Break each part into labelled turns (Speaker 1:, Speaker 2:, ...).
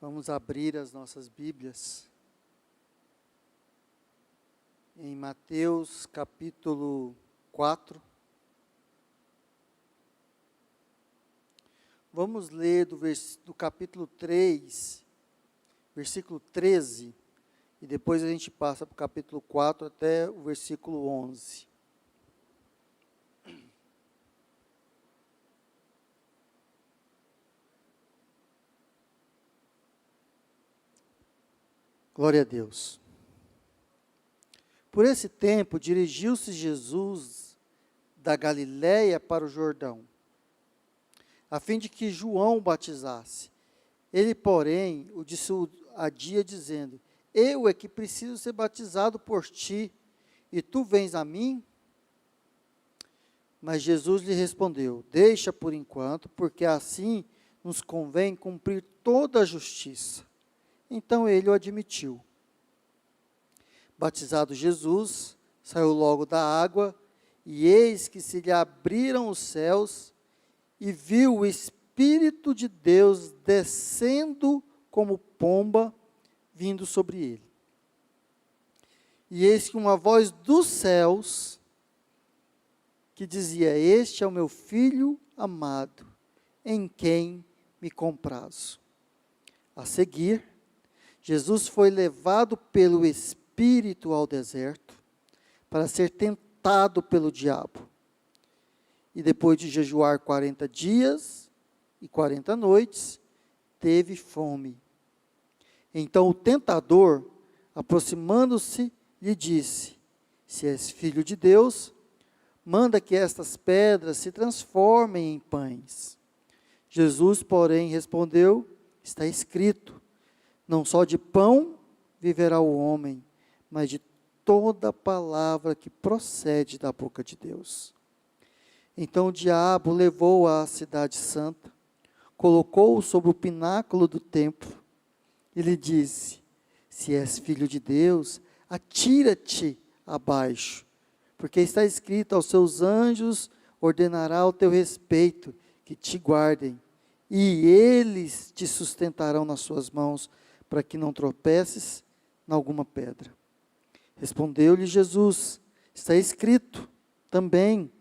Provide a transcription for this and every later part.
Speaker 1: Vamos abrir as nossas Bíblias em Mateus capítulo 4. Vamos ler do capítulo 3, versículo 13, e depois a gente passa para o capítulo 4 até o versículo 11. Glória a Deus. Por esse tempo, dirigiu-se Jesus da Galiléia para o Jordão, a fim de que João o batizasse. Ele, porém, o dissuadia, dizendo: Eu é que preciso ser batizado por ti, e tu vens a mim? Mas Jesus lhe respondeu: Deixa por enquanto, porque assim nos convém cumprir toda a justiça. Então ele o admitiu. Batizado Jesus, saiu logo da água, e eis que se lhe abriram os céus, e viu o Espírito de Deus descendo como pomba, vindo sobre ele. E eis que uma voz dos céus, que dizia: Este é o meu Filho amado, em quem me comprazo. A seguir, Jesus foi levado pelo Espírito ao deserto, para ser tentado pelo diabo. E depois de jejuar 40 dias e 40 noites, teve fome. Então o tentador, aproximando-se, lhe disse: Se és filho de Deus, manda que estas pedras se transformem em pães. Jesus, porém, respondeu: Está escrito: Não só de pão viverá o homem, mas de toda palavra que procede da boca de Deus. Então o diabo levou-o à cidade santa, colocou-o sobre o pináculo do templo, e lhe disse: Se és filho de Deus, atira-te abaixo, porque está escrito: Aos seus anjos ordenará ao teu respeito, que te guardem, e eles te sustentarão nas suas mãos, para que não tropeces em alguma pedra. Respondeu-lhe Jesus: Está escrito também: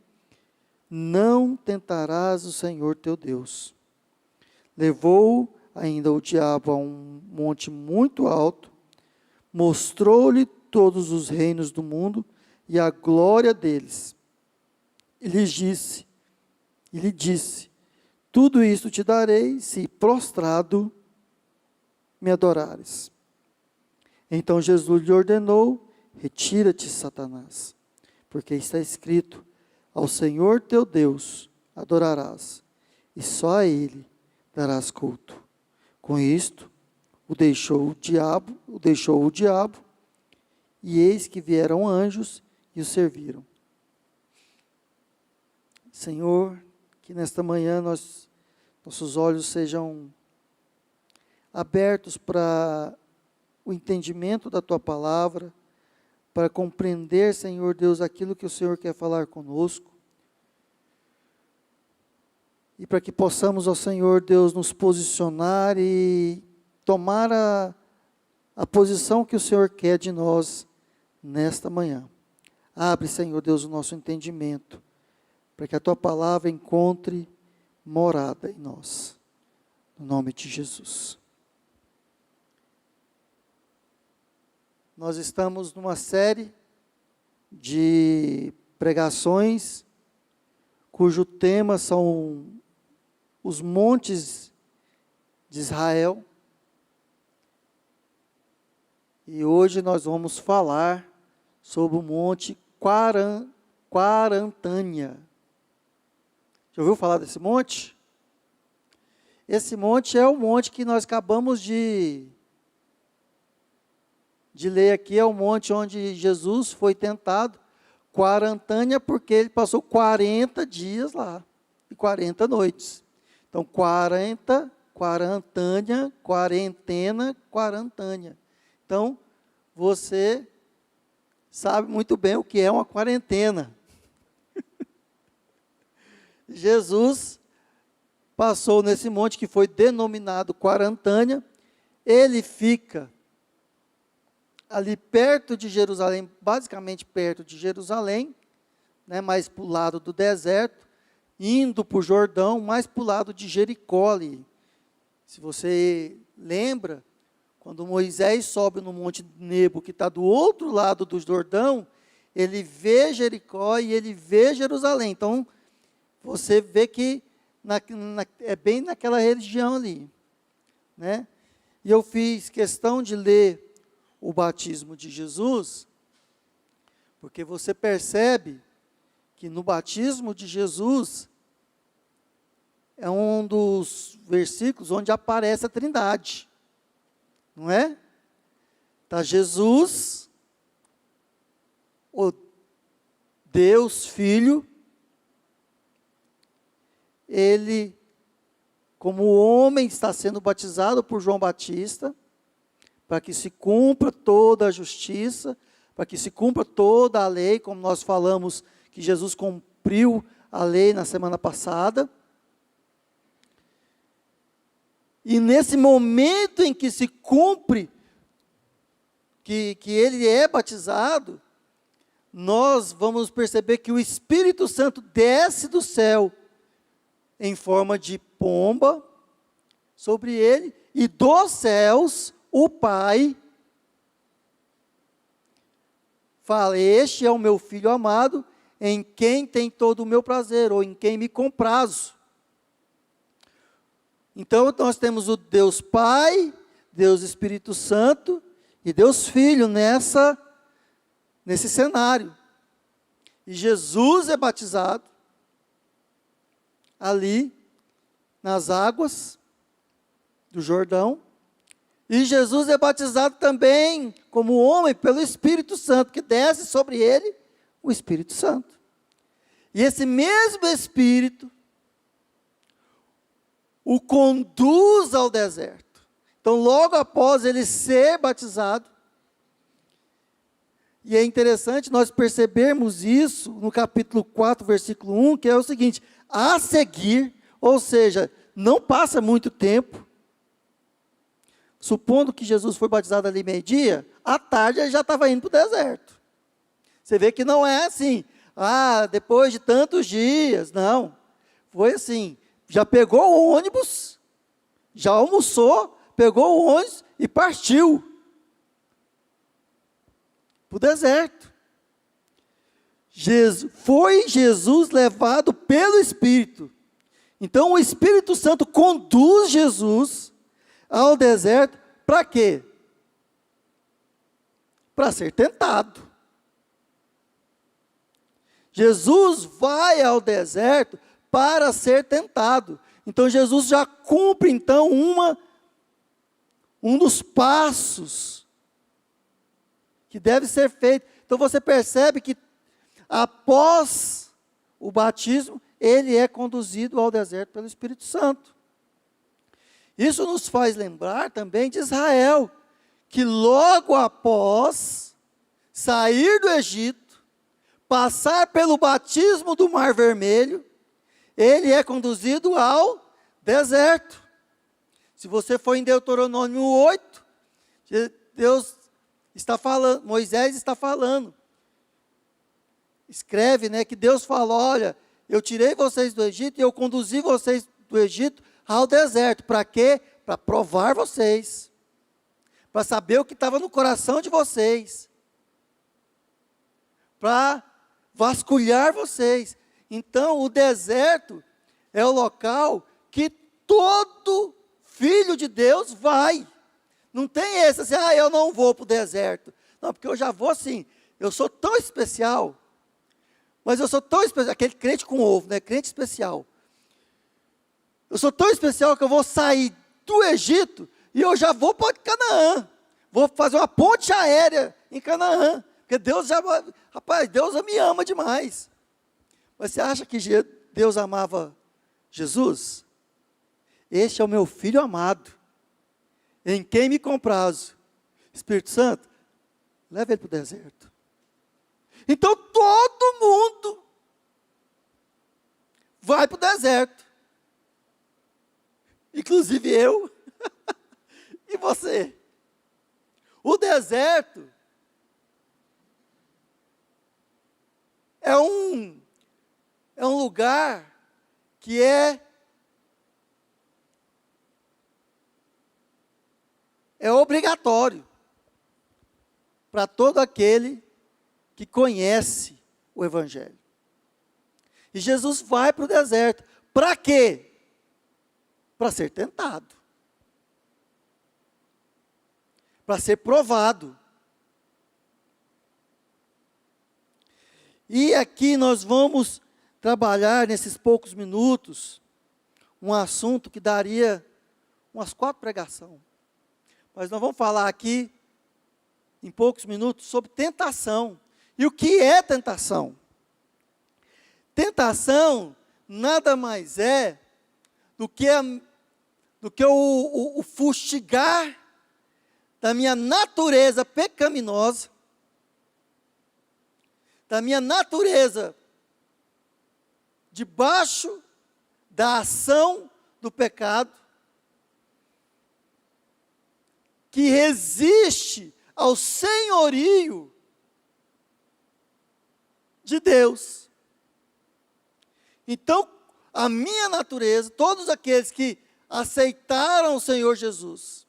Speaker 1: Não tentarás o Senhor teu Deus. Levou ainda o diabo a um monte muito alto, mostrou-lhe todos os reinos do mundo e a glória deles. E lhe disse: Tudo isto te darei, se prostrado me adorares. Então Jesus lhe ordenou: Retira-te, Satanás, porque está escrito: Ao Senhor teu Deus adorarás, e só a Ele darás culto. Com isto, o deixou o diabo, e eis que vieram anjos e o serviram. Senhor, que nesta manhã nossos olhos sejam abertos para o entendimento da Tua palavra, para compreender, Senhor Deus, aquilo que o Senhor quer falar conosco, e para que possamos, ó Senhor Deus, nos posicionar e tomar a posição que o Senhor quer de nós nesta manhã. Abre, Senhor Deus, o nosso entendimento, para que a Tua palavra encontre morada em nós, no nome de Jesus. Nós estamos numa série de pregações cujo tema são os montes de Israel. E hoje nós vamos falar sobre o monte Quarantânia. Já ouviu falar desse monte? Esse monte é o monte que nós acabamos de ler aqui, é o monte onde Jesus foi tentado. Quarantânia, porque ele passou 40 dias lá, e 40 noites. Então, quarantânia, quarentena, quarantânia. Então, você sabe muito bem o que é uma quarentena. Jesus passou nesse monte que foi denominado Quarantânia, ele fica ali perto de Jerusalém, basicamente perto de Jerusalém, né, mais para o lado do deserto, indo para o Jordão, mais para o lado de Jericó ali. Se você lembra, quando Moisés sobe no Monte Nebo, que está do outro lado do Jordão, ele vê Jericó e ele vê Jerusalém. Então, você vê que é bem naquela região ali, né? E eu fiz questão de ler o batismo de Jesus, porque você percebe que no batismo de Jesus é um dos versículos onde aparece a Trindade, não é? Está Jesus, o Deus Filho, ele, como homem, está sendo batizado por João Batista, para que se cumpra toda a justiça, para que se cumpra toda a lei, como nós falamos que Jesus cumpriu a lei na semana passada. E nesse momento em que se cumpre, que ele é batizado, nós vamos perceber que o Espírito Santo desce do céu em forma de pomba sobre ele, e dos céus o Pai fala: este é o meu Filho amado, em quem tem todo o meu prazer, ou em quem me comprazo. Então nós temos o Deus Pai, Deus Espírito Santo e Deus Filho nesse cenário. E Jesus é batizado ali nas águas do Jordão. E Jesus é batizado também como homem pelo Espírito Santo, que desce sobre ele o Espírito Santo. E esse mesmo Espírito o conduz ao deserto. Então, logo após ele ser batizado, e é interessante nós percebermos isso no capítulo 4, versículo 1, que é o seguinte: a seguir, ou seja, não passa muito tempo, supondo que Jesus foi batizado ali meio-dia, à tarde ele já estava indo para o deserto. Você vê que não é assim, depois de tantos dias, não. Foi assim, já pegou o ônibus, já almoçou, pegou o ônibus e partiu para o deserto. Foi Jesus levado pelo Espírito. Então o Espírito Santo conduz Jesus ao deserto, para quê? Para ser tentado. Jesus vai ao deserto para ser tentado. Então Jesus já cumpre então um dos passos que deve ser feito. Então você percebe que após o batismo, ele é conduzido ao deserto pelo Espírito Santo. Isso nos faz lembrar também de Israel, que logo após sair do Egito, passar pelo batismo do Mar Vermelho, ele é conduzido ao deserto. Se você for em Deuteronômio 8, Deus está falando, Moisés está falando, escreve, que Deus fala: olha, eu tirei vocês do Egito e eu conduzi vocês do Egito ao deserto. Para quê? Para provar vocês, para saber o que estava no coração de vocês, para vasculhar vocês. Então, o deserto é o local que todo filho de Deus vai. Não tem esse assim: eu não vou para o deserto. Não, porque eu já vou assim, eu sou tão especial, mas eu sou tão especial, aquele crente com ovo, crente especial. Eu sou tão especial que eu vou sair do Egito e eu já vou para Canaã. Vou fazer uma ponte aérea em Canaã, porque Deus Deus me ama demais. Mas você acha que Deus amava Jesus? Este é o meu Filho amado, em quem me comprazo. Espírito Santo, leva ele para o deserto. Então todo mundo vai para o deserto, inclusive eu e você. O deserto é um lugar que é obrigatório para todo aquele que conhece o Evangelho. E Jesus vai para o deserto. Para quê? Para ser tentado. Para ser provado. E aqui nós vamos trabalhar nesses poucos minutos um assunto que daria umas 4 pregações. Mas nós vamos falar aqui, em poucos minutos, sobre tentação. E o que é tentação? Tentação nada mais é do que o fustigar da minha natureza pecaminosa, da minha natureza debaixo da ação do pecado, que resiste ao senhorio de Deus. Então, a minha natureza, todos aqueles que aceitaram o Senhor Jesus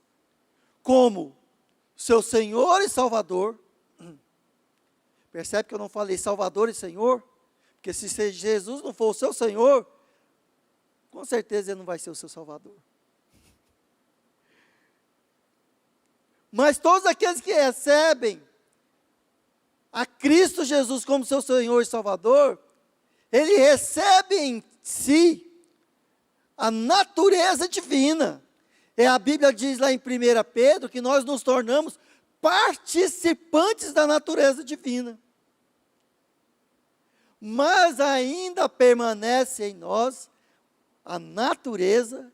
Speaker 1: como seu Senhor e Salvador, percebe que eu não falei Salvador e Senhor? Porque se Jesus não for o seu Senhor, com certeza ele não vai ser o seu Salvador. Mas todos aqueles que recebem a Cristo Jesus como seu Senhor e Salvador, ele recebe em si a natureza divina. E a Bíblia diz lá em 1 Pedro que nós nos tornamos participantes da natureza divina. Mas ainda permanece em nós a natureza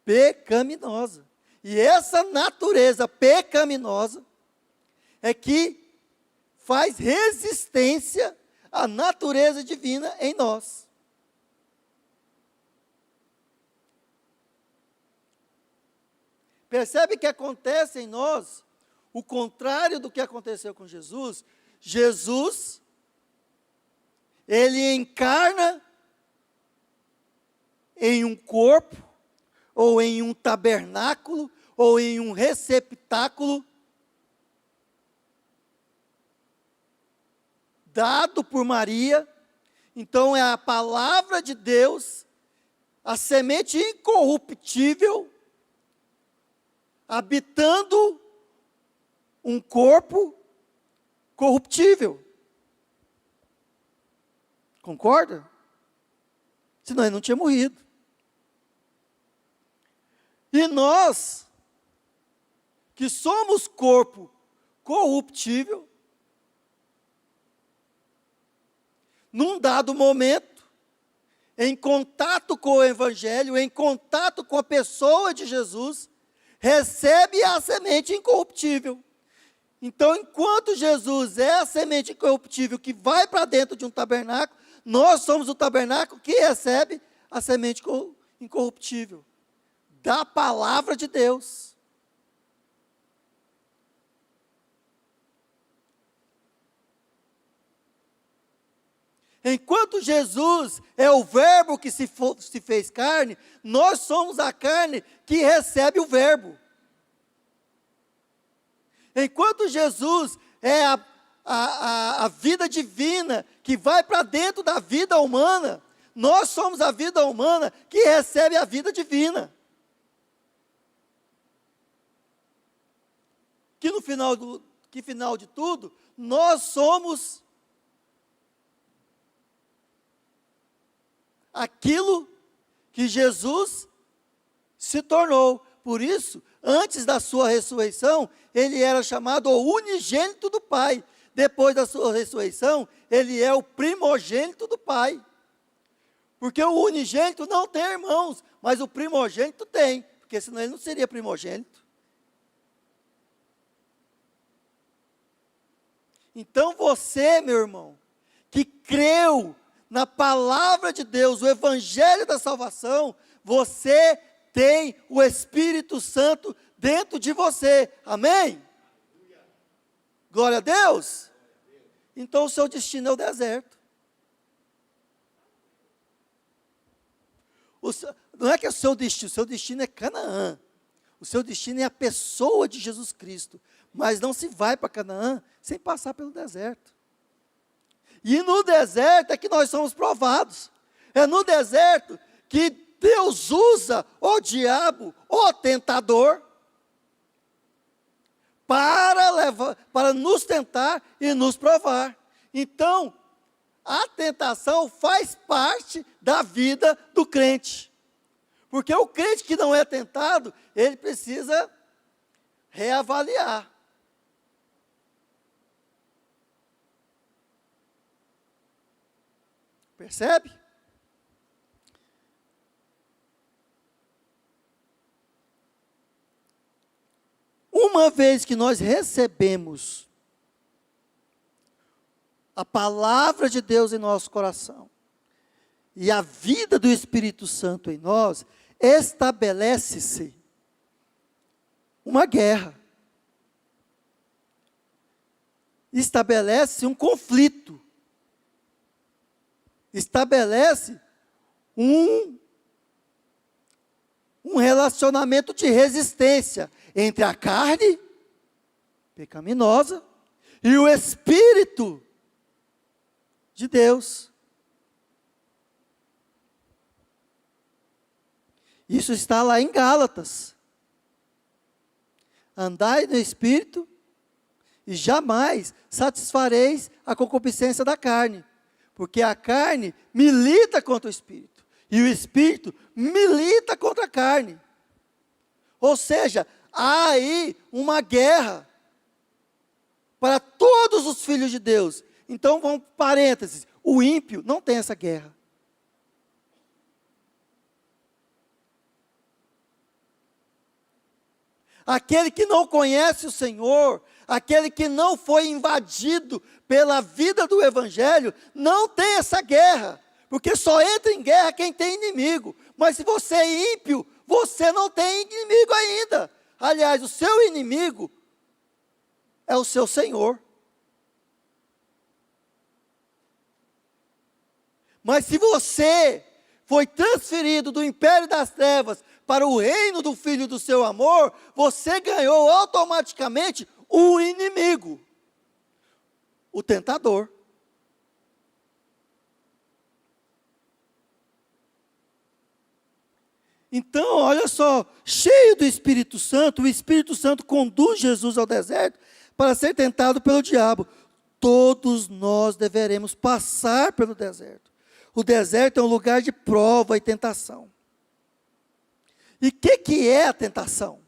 Speaker 1: pecaminosa. E essa natureza pecaminosa é que faz resistência à natureza divina em nós. Percebe que acontece em nós o contrário do que aconteceu com Jesus? Jesus, ele encarna em um corpo, ou em um tabernáculo, ou em um receptáculo, dado por Maria. Então é a palavra de Deus, a semente incorruptível, habitando um corpo corruptível. Concorda? Senão ele não tinha morrido. E nós, que somos corpo corruptível, num dado momento, em contato com o Evangelho, em contato com a pessoa de Jesus, recebe a semente incorruptível. Então, enquanto Jesus é a semente incorruptível que vai para dentro de um tabernáculo, nós somos o tabernáculo que recebe a semente incorruptível da palavra de Deus. Enquanto Jesus é o verbo que se fez carne, nós somos a carne que recebe o verbo. Enquanto Jesus é a vida divina que vai para dentro da vida humana, nós somos a vida humana que recebe a vida divina. Que no final de tudo, nós somos aquilo que Jesus se tornou. Por isso, antes da sua ressurreição, ele era chamado o unigênito do Pai. Depois da sua ressurreição, ele é o primogênito do Pai. Porque o unigênito não tem irmãos, mas o primogênito tem, porque senão ele não seria primogênito. Então você, meu irmão, que creu na palavra de Deus, o evangelho da salvação, você tem o Espírito Santo dentro de você. Amém? Glória a Deus. Então o seu destino é o deserto. Não é que é o seu destino é Canaã. O seu destino é a pessoa de Jesus Cristo. Mas não se vai para Canaã sem passar pelo deserto. E no deserto é que nós somos provados. É no deserto que Deus usa o diabo, o tentador, para nos tentar e nos provar. Então, a tentação faz parte da vida do crente. Porque o crente que não é tentado, ele precisa reavaliar. Percebe? Uma vez que nós recebemos a palavra de Deus em nosso coração e a vida do Espírito Santo em nós, estabelece-se uma guerra. Estabelece um conflito. Estabelece um relacionamento de resistência entre a carne pecaminosa e o Espírito de Deus. Isso está lá em Gálatas. Andai no Espírito e jamais satisfareis a concupiscência da carne, porque a carne milita contra o Espírito, e o Espírito milita contra a carne. Ou seja, há aí uma guerra para todos os filhos de Deus. Então, vamos parênteses, o ímpio não tem essa guerra. Aquele que não conhece o Senhor, aquele que não foi invadido pela vida do Evangelho, não tem essa guerra, porque só entra em guerra quem tem inimigo. Mas se você é ímpio, você não tem inimigo ainda. Aliás, o seu inimigo é o seu Senhor. Mas se você foi transferido do império das trevas para o reino do Filho do seu amor, você ganhou automaticamente um inimigo, o tentador. Então, olha só, cheio do Espírito Santo, o Espírito Santo conduz Jesus ao deserto para ser tentado pelo diabo. Todos nós deveremos passar pelo deserto. O deserto é um lugar de prova e tentação. E o que é a tentação?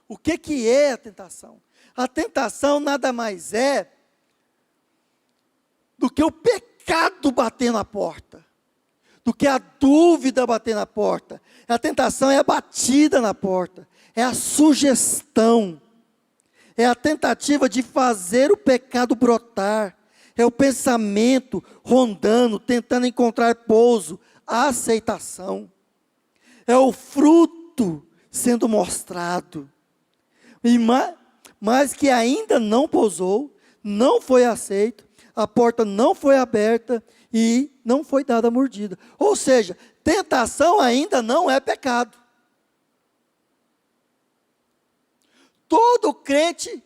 Speaker 1: O que é a tentação? A tentação nada mais é do que o pecado bater na porta, do que a dúvida bater na porta. A tentação é a batida na porta, é a sugestão, é a tentativa de fazer o pecado brotar, é o pensamento rondando, tentando encontrar pouso, a aceitação, é o fruto sendo mostrado, mas que ainda não pousou, não foi aceito, a porta não foi aberta e não foi dada a mordida. Ou seja, tentação ainda não é pecado. Todo crente,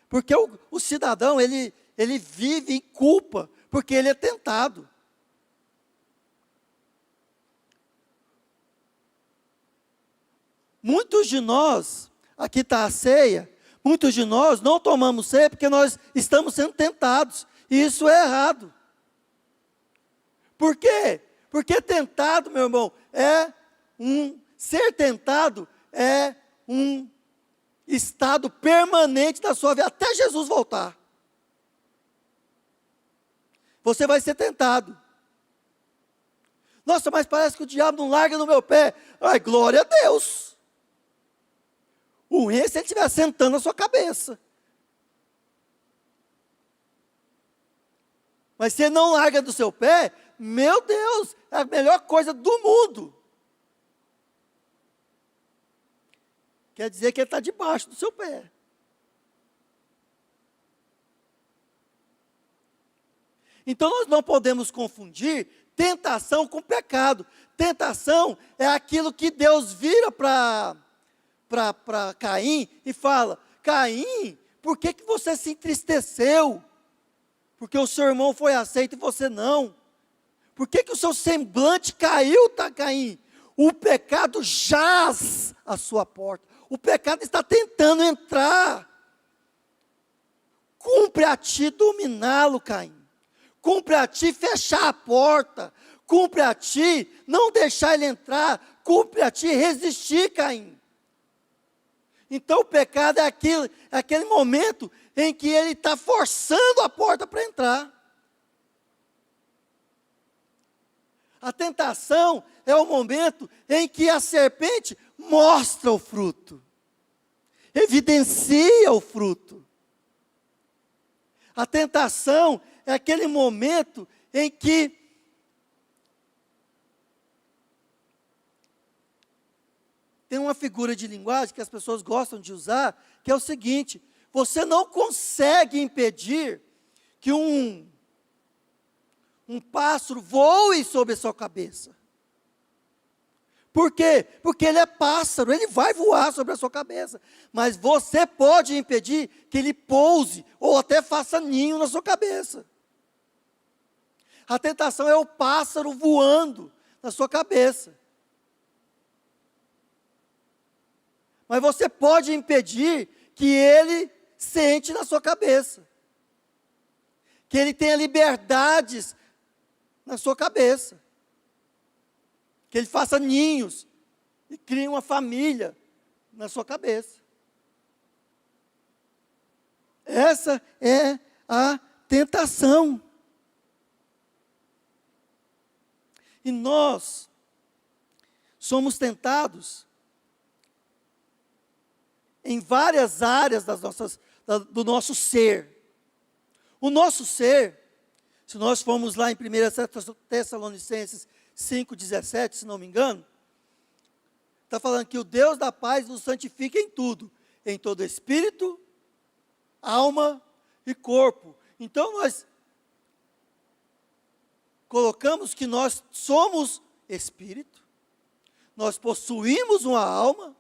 Speaker 1: porque o cidadão, ele vive em culpa, porque ele é tentado. Muitos de nós, aqui está a ceia, muitos de nós não tomamos ceia porque nós estamos sendo tentados. E isso é errado. Por quê? Porque tentado, meu irmão, ser tentado é um estado permanente da sua vida, até Jesus voltar. Você vai ser tentado. Nossa, mas parece que o diabo não larga no meu pé. Ai, glória a Deus. O ruim é se ele estiver sentando na sua cabeça. Mas se ele não larga do seu pé, meu Deus, é a melhor coisa do mundo. Quer dizer que ele está debaixo do seu pé. Então nós não podemos confundir tentação com pecado. Tentação é aquilo que Deus vira para Caim e fala: Caim, por que você se entristeceu? Porque o seu irmão foi aceito e você não. Por que o seu semblante caiu, Caim? O pecado jaz à sua porta. O pecado está tentando entrar. Cumpre a ti dominá-lo, Caim. Cumpre a ti fechar a porta. Cumpre a ti não deixar ele entrar. Cumpre a ti resistir, Caim. Então o pecado é aquele momento em que ele está forçando a porta para entrar. A tentação é o momento em que a serpente mostra o fruto, evidencia o fruto. A tentação é aquele momento em que tem uma figura de linguagem que as pessoas gostam de usar, que é o seguinte: você não consegue impedir que um pássaro voe sobre a sua cabeça. Por quê? Porque ele é pássaro, ele vai voar sobre a sua cabeça. Mas você pode impedir que ele pouse ou até faça ninho na sua cabeça. A tentação é o pássaro voando na sua cabeça. Mas você pode impedir que ele sente na sua cabeça. Que ele tenha liberdades na sua cabeça. Que ele faça ninhos e crie uma família na sua cabeça. Essa é a tentação. E nós somos tentados em várias áreas do nosso ser. O nosso ser, se nós formos lá em 1 Tessalonicenses 5,17, se não me engano, está falando que o Deus da paz nos santifica em tudo, em todo espírito, alma e corpo. Então nós colocamos que nós somos espírito, nós possuímos uma alma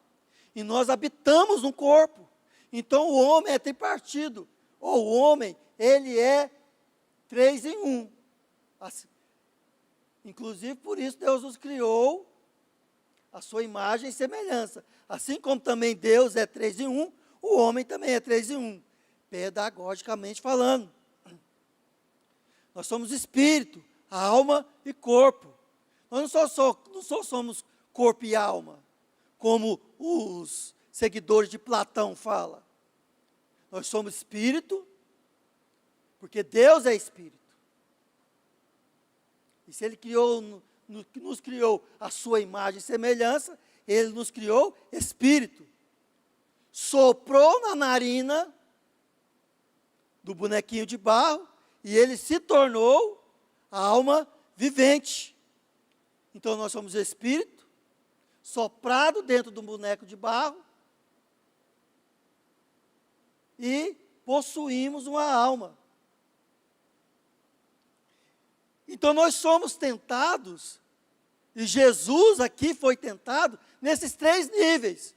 Speaker 1: e nós habitamos um corpo. Então o homem é tripartido, ou o homem, ele é 3 em 1. Assim, inclusive por isso Deus nos criou a sua imagem e semelhança. Assim como também Deus é 3 em 1, o homem também é 3 em 1, pedagogicamente falando. Nós somos espírito, alma e corpo. Nós não só somos corpo e alma, como os seguidores de Platão falam. Nós somos espírito, porque Deus é espírito. E se Ele nos criou a sua imagem e semelhança, Ele nos criou espírito. Soprou na narina do bonequinho de barro e ele se tornou a alma vivente. Então nós somos espírito, soprado dentro do boneco de barro e possuímos uma alma. Então nós somos tentados, e Jesus aqui foi tentado nesses 3 níveis.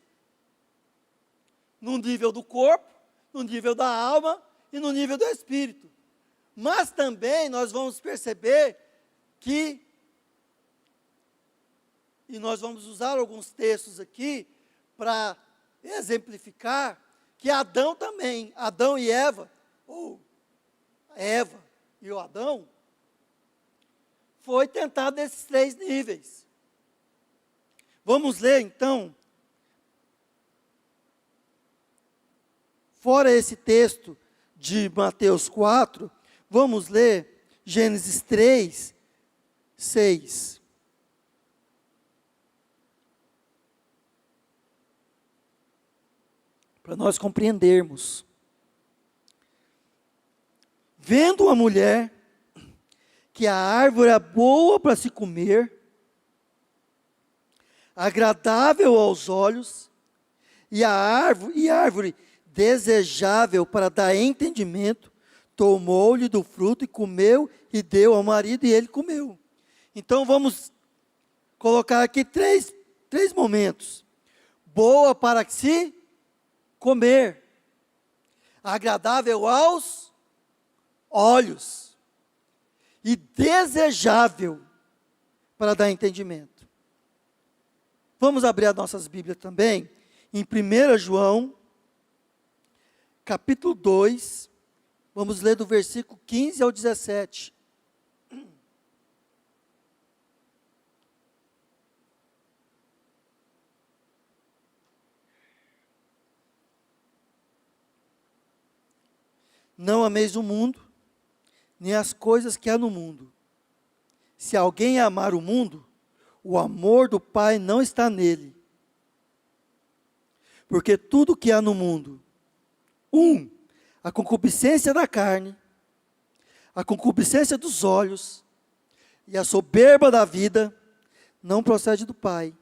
Speaker 1: No nível do corpo, no nível da alma e no nível do espírito. Mas também nós vamos perceber que, e nós vamos usar alguns textos aqui para exemplificar, que Adão também, Adão e Eva, ou Eva e o Adão, foi tentado nesses 3 níveis. Vamos ler então, fora esse texto de Mateus 4, vamos ler Gênesis 3, 6. Para nós compreendermos. Vendo a mulher que a árvore é boa para se comer, agradável aos olhos, e a árvore desejável para dar entendimento, tomou-lhe do fruto e comeu, e deu ao marido, e ele comeu. Então vamos colocar aqui três momentos. Boa para se comer, agradável aos olhos, e desejável para dar entendimento. Vamos abrir as nossas Bíblias também, em 1 João, capítulo 2, vamos ler do versículo 15 ao 17. Não ameis o mundo, nem as coisas que há no mundo. Se alguém amar o mundo, o amor do Pai não está nele. Porque tudo que há no mundo, a concupiscência da carne, a concupiscência dos olhos e a soberba da vida, não procede do Pai,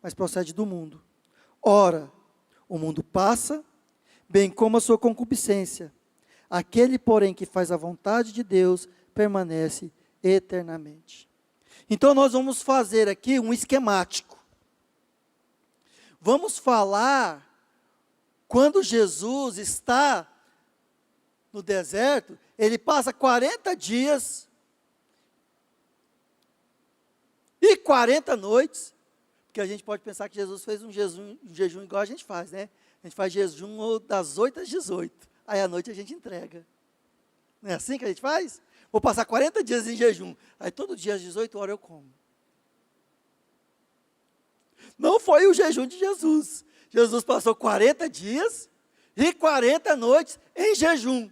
Speaker 1: mas procede do mundo. Ora, o mundo passa, bem como a sua concupiscência. Aquele, porém, que faz a vontade de Deus, permanece eternamente. Então, nós vamos fazer aqui um esquemático. Vamos falar, quando Jesus está no deserto, ele passa 40 dias e 40 noites, porque a gente pode pensar que Jesus fez um jejum igual a gente faz, né? A gente faz jejum das 8 às 18. Aí à noite a gente entrega. Não é assim que a gente faz? Vou passar 40 dias em jejum. Aí todo dia às 18 horas eu como. Não foi o jejum de Jesus. Jesus passou 40 dias e 40 noites em jejum.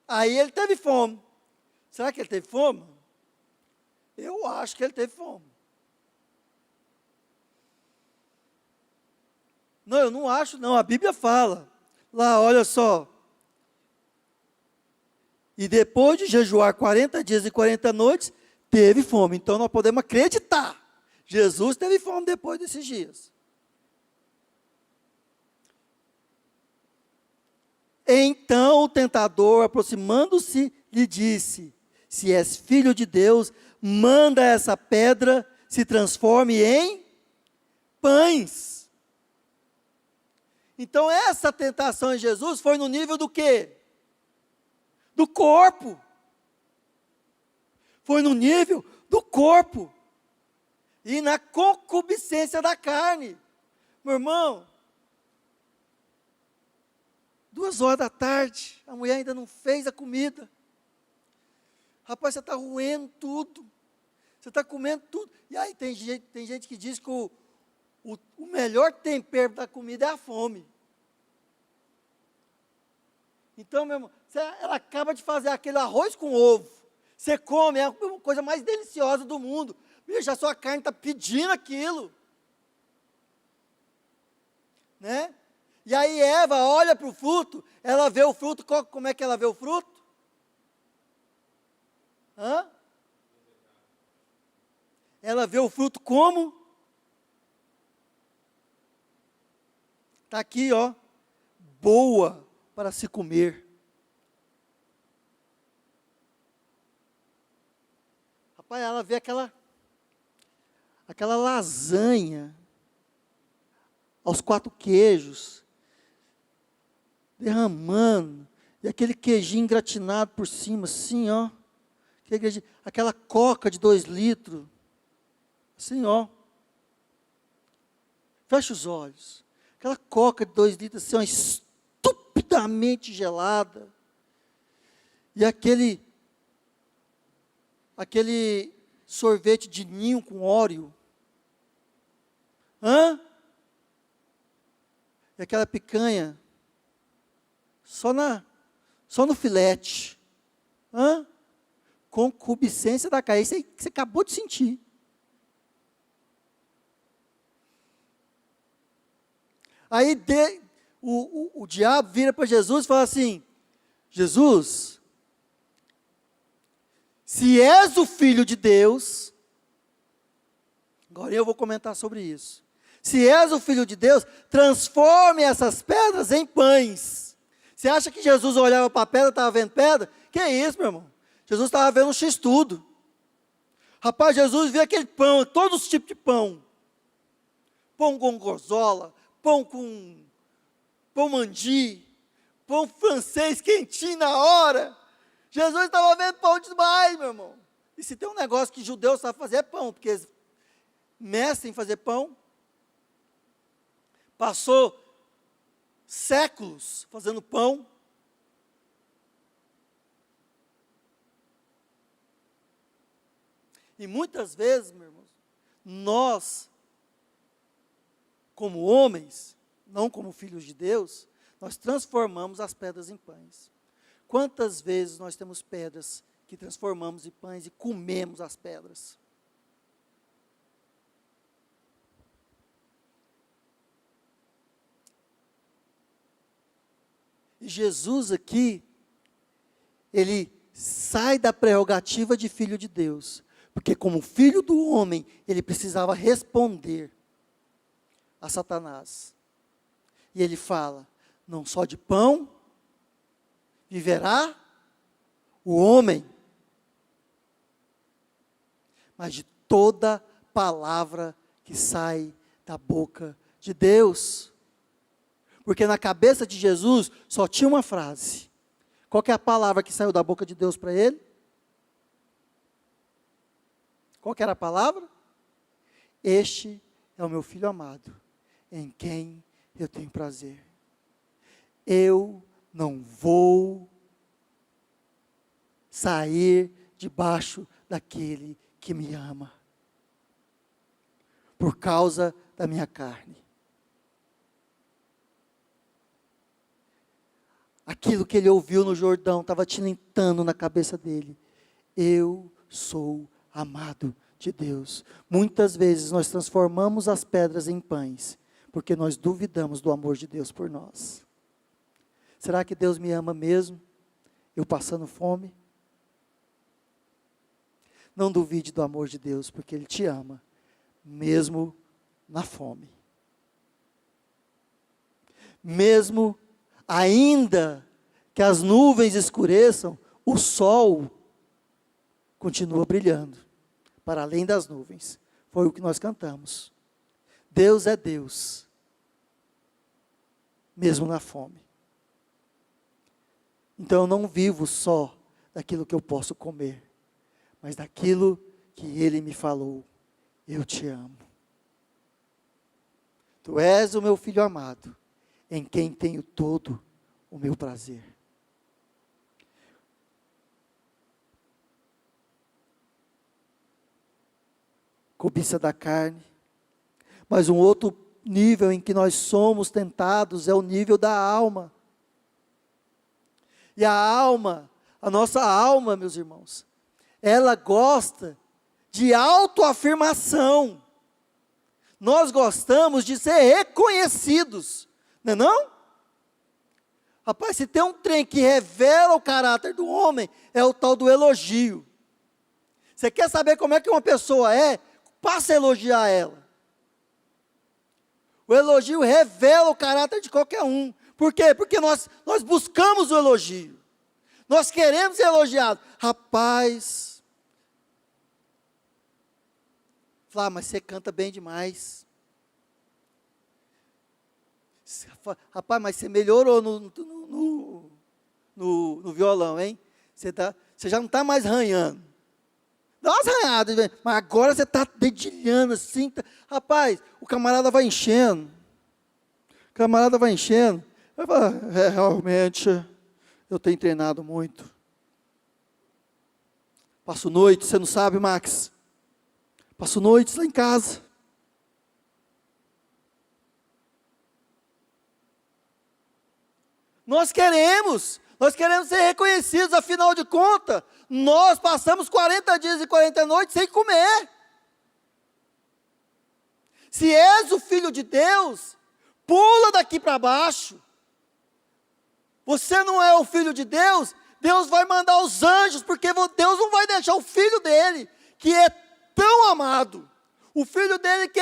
Speaker 1: Aí ele teve fome. Será que ele teve fome? Eu acho que ele teve fome. Não, eu não acho não. A Bíblia fala. Lá, olha só. E depois de jejuar 40 dias e 40 noites, teve fome. Então nós podemos acreditar. Jesus teve fome depois desses dias. Então o tentador, aproximando-se, lhe disse: se és filho de Deus, manda essa pedra se transforme em pães. Então essa tentação em Jesus foi no nível do quê? Do corpo. Foi no nível do corpo. E na concupiscência da carne. Meu irmão, 2 horas da tarde, a mulher ainda não fez a comida. Rapaz, você está roendo tudo. Você está comendo tudo. E aí tem gente que diz que o melhor tempero da comida é a fome. Então, meu irmão, ela acaba de fazer aquele arroz com ovo. Você come, é a coisa mais deliciosa do mundo. Bicho, a sua carne está pedindo aquilo. Né? E aí Eva olha para o fruto, ela vê o fruto, como é que ela vê o fruto? Ela vê o fruto como? Está aqui, ó, boa para se comer. Rapaz, ela vê aquela lasanha aos 4 queijos, derramando, e aquele queijinho gratinado por cima, assim, ó, aquela coca de 2 litros, assim, ó, fecha os olhos, aquela coca de 2 litros, assim, ó, estupidamente gelada, e aquele sorvete de ninho com Oreo, e aquela picanha, só no filete, concupiscência da carne, isso aí que você acabou de sentir. Aí o diabo vira para Jesus e fala assim: Jesus, Se és o Filho de Deus, agora eu vou comentar sobre isso. Se és o Filho de Deus, transforme essas pedras em pães. Você acha que Jesus olhava para a pedra, estava vendo pedra? Que isso, meu irmão? Jesus estava vendo um X-tudo. Rapaz, Jesus vê aquele pão, todos os tipos de pão. Pão com gorgonzola, pão com pão mandi, pão francês quentinho na hora. Jesus estava vendo pão demais, meu irmão. E se tem um negócio que judeus sabem fazer é pão, porque eles mestre em fazer pão. Passou séculos fazendo pão. E muitas vezes, meus irmãos, nós, como homens, não como filhos de Deus, nós transformamos as pedras em pães. Quantas vezes nós temos pedras que transformamos em pães e comemos as pedras? E Jesus aqui, ele sai da prerrogativa de filho de Deus, porque como filho do homem, ele precisava responder a Satanás. E ele fala, não só de pão viverá o homem, mas de toda palavra que sai da boca de Deus. Porque na cabeça de Jesus só tinha uma frase. Qual que é a palavra que saiu da boca de Deus para ele? Qual que era a palavra? Este é o meu filho amado, em quem eu tenho prazer. Eu não vou sair debaixo daquele que me ama, por causa da minha carne. Aquilo que ele ouviu no Jordão estava tilintando na cabeça dele. Eu sou amado de Deus. Muitas vezes nós transformamos as pedras em pães, porque nós duvidamos do amor de Deus por nós. Será que Deus me ama mesmo? Eu passando fome? Não duvide do amor de Deus, porque Ele te ama, mesmo na fome. Mesmo ainda que as nuvens escureçam, o sol continua brilhando, para além das nuvens. Foi o que nós cantamos. Deus é Deus, mesmo na fome. Então eu não vivo só daquilo que eu posso comer, mas daquilo que Ele me falou. Eu te amo. Tu és o meu filho amado, em quem tenho todo o meu prazer. Cobiça da carne. Mas um outro nível em que nós somos tentados é o nível da alma. E a alma, a nossa alma, meus irmãos, ela gosta de autoafirmação. Nós gostamos de ser reconhecidos, não é não? Rapaz, se tem um trem que revela o caráter do homem, é o tal do elogio. Você quer saber como é que uma pessoa é? Passa a elogiar ela. O elogio revela o caráter de qualquer um. Por quê? Porque nós buscamos o elogio. Nós queremos ser elogiados. Rapaz, Flá, mas você canta bem demais. Rapaz, mas você melhorou no violão, hein? Você já não está mais ranhando. Dá umas ranhadas, mas agora você está dedilhando assim. Rapaz, o camarada vai enchendo. O camarada vai enchendo. Realmente, eu tenho treinado muito. Passo noite, você não sabe, Max? Passo noites lá em casa. Nós queremos ser reconhecidos, afinal de contas, nós passamos 40 dias e 40 noites sem comer. Se és o Filho de Deus, pula daqui para baixo. Você não é o Filho de Deus, Deus vai mandar os anjos, porque Deus não vai deixar o filho dele, que é tão amado, o filho dele que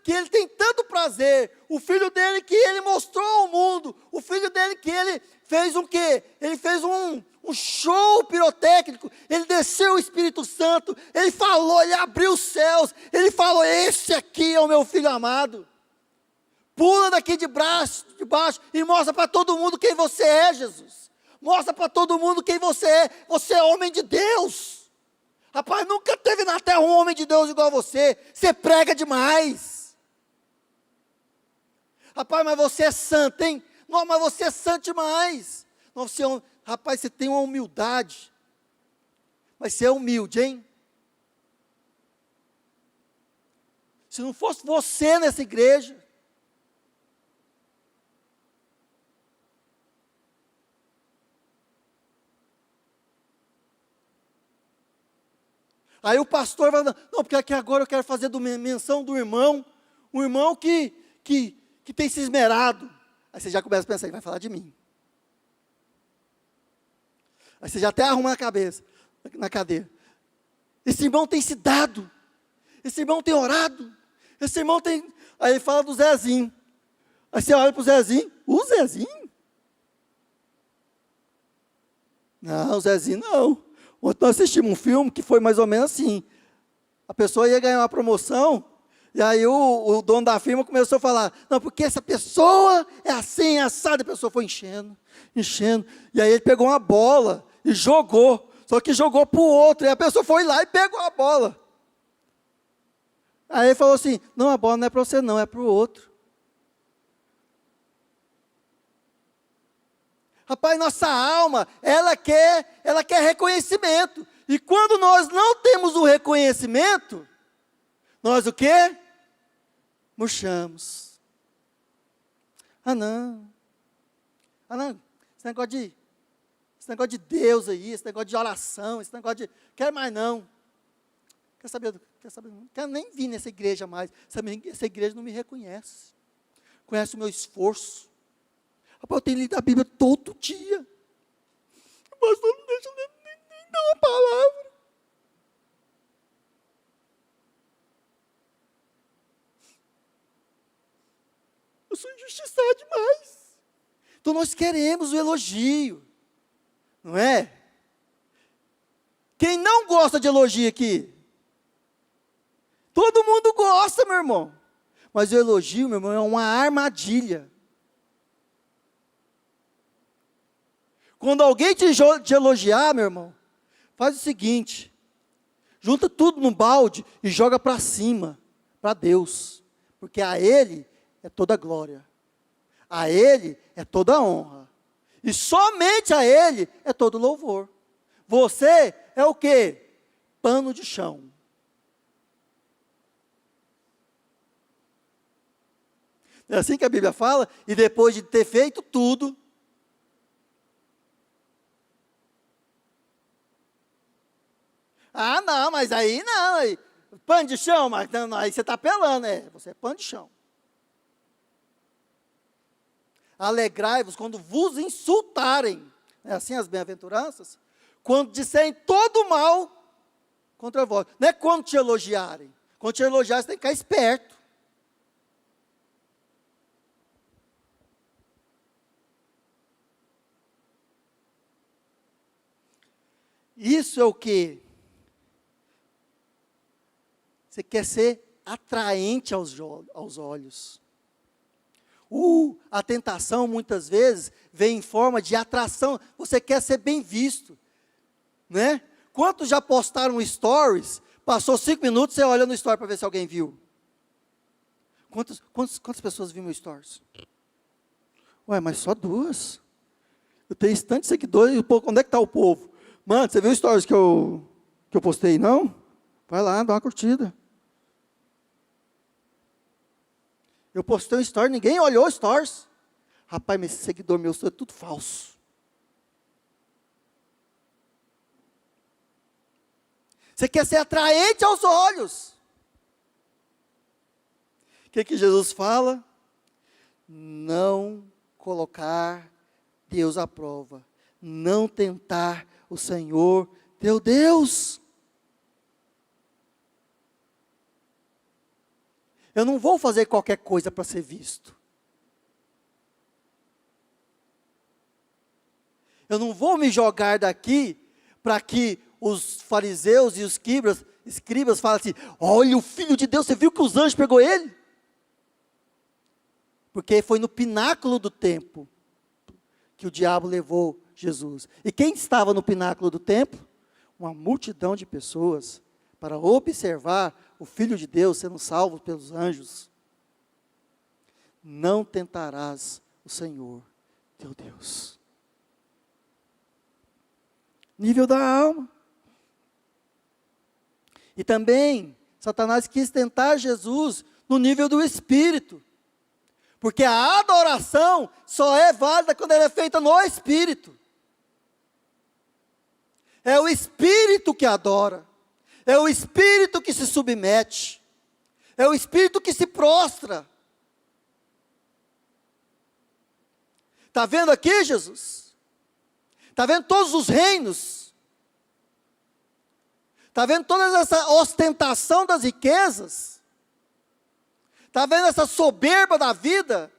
Speaker 1: ele tem tanto prazer, o filho dele que ele mostrou ao mundo, o filho dele que ele fez um quê? Ele fez um show pirotécnico, ele desceu o Espírito Santo, ele falou, ele abriu os céus, ele falou, esse aqui é o meu filho amado. Pula daqui de baixo e mostra para todo mundo quem você é, Jesus. Mostra para todo mundo quem você é homem de Deus. Rapaz, nunca teve na terra um homem de Deus igual a você. Você prega demais. Rapaz, mas você é santo, hein? Não, mas você é santo demais. Não, rapaz, você tem uma humildade. Mas você é humilde, hein? Se não fosse você nessa igreja. Aí o pastor vai, não, porque aqui agora eu quero fazer menção do irmão, um irmão que tem se esmerado. Aí você já começa a pensar, ele vai falar de mim. Aí você já até arruma a cabeça, na cadeira. Esse irmão tem se dado, esse irmão tem orado, esse irmão tem... Aí ele fala do Zezinho. Aí você olha para o Zezinho, o Zezinho? Não, o Zezinho não. Ontem nós assistimos um filme que foi mais ou menos assim. A pessoa ia ganhar uma promoção, e aí o dono da firma começou a falar, não, porque essa pessoa é assim, assada. A pessoa foi enchendo. E aí ele pegou uma bola e jogou. Só que jogou para o outro. E a pessoa foi lá e pegou a bola. Aí ele falou assim, não, a bola não é para você não, é para o outro. Rapaz, nossa alma, ela quer reconhecimento. E quando nós não temos o reconhecimento, nós o quê? Murchamos. Ah não, esse negócio de Deus aí, esse negócio de oração, esse negócio de, quero mais não. Quer saber, não quero nem vir nessa igreja mais, essa igreja não me reconhece. Conhece o meu esforço. Rapaz, eu tenho lido a Bíblia todo dia. O pastor não deixa nem dar uma palavra. Eu sou injustiçado demais. Então nós queremos o elogio. Não é? Quem não gosta de elogio aqui? Todo mundo gosta, meu irmão. Mas o elogio, meu irmão, é uma armadilha. Quando alguém te elogiar, meu irmão, faz o seguinte, junta tudo num balde e joga para cima, para Deus, porque a Ele é toda glória, a Ele é toda honra, e somente a Ele é todo louvor. Você é o quê? Pano de chão. É assim que a Bíblia fala, e depois de ter feito tudo, ah, não, mas aí não, aí, pano de chão, mas não, aí você está apelando, você é pano de chão. Alegrai-vos quando vos insultarem, é assim as bem-aventuranças, quando disserem todo mal contra vós, não é quando te elogiarem, quando te elogiarem você tem que ficar esperto. Isso é o que? Você quer ser atraente aos olhos. A tentação, muitas vezes, vem em forma de atração. Você quer ser bem visto. Né? Quantos já postaram stories, passou 5 minutos, você olha no story para ver se alguém viu? Quantas pessoas viram meu stories? Ué, mas só 2. Eu tenho tantos seguidores, onde é que está o povo? Mano, você viu os stories que eu postei, não? Vai lá, dá uma curtida. Eu postei um story, ninguém olhou os stories. Rapaz, mas esse seguidor meu é tudo falso. Você quer ser atraente aos olhos. O que Jesus fala? Não colocar Deus à prova. não tentar o Senhor teu Deus. Eu não vou fazer qualquer coisa para ser visto. Eu não vou me jogar daqui para que os fariseus e os escribas falem assim: olha o Filho de Deus, você viu que os anjos pegou ele? Porque foi no pináculo do templo que o diabo levou Jesus. E quem estava no pináculo do templo? Uma multidão de pessoas para observar o Filho de Deus sendo salvo pelos anjos. Não tentarás o Senhor teu Deus. Nível da alma. E também, Satanás quis tentar Jesus no nível do espírito. Porque a adoração só é válida quando ela é feita no espírito. É o espírito que adora. É o espírito que se submete. É o espírito que se prostra. Está vendo aqui, Jesus? Está vendo todos os reinos? Está vendo toda essa ostentação das riquezas? Está vendo essa soberba da vida?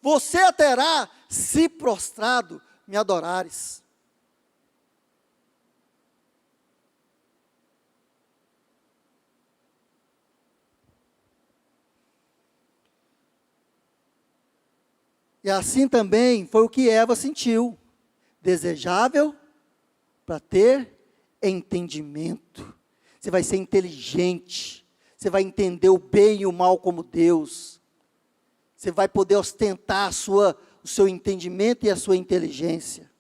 Speaker 1: Você terá se prostrado, me adorares. E assim também foi o que Eva sentiu. Desejável para ter entendimento. Você vai ser inteligente. Você vai entender o bem e o mal como Deus. Você vai poder ostentar o seu entendimento e a sua inteligência.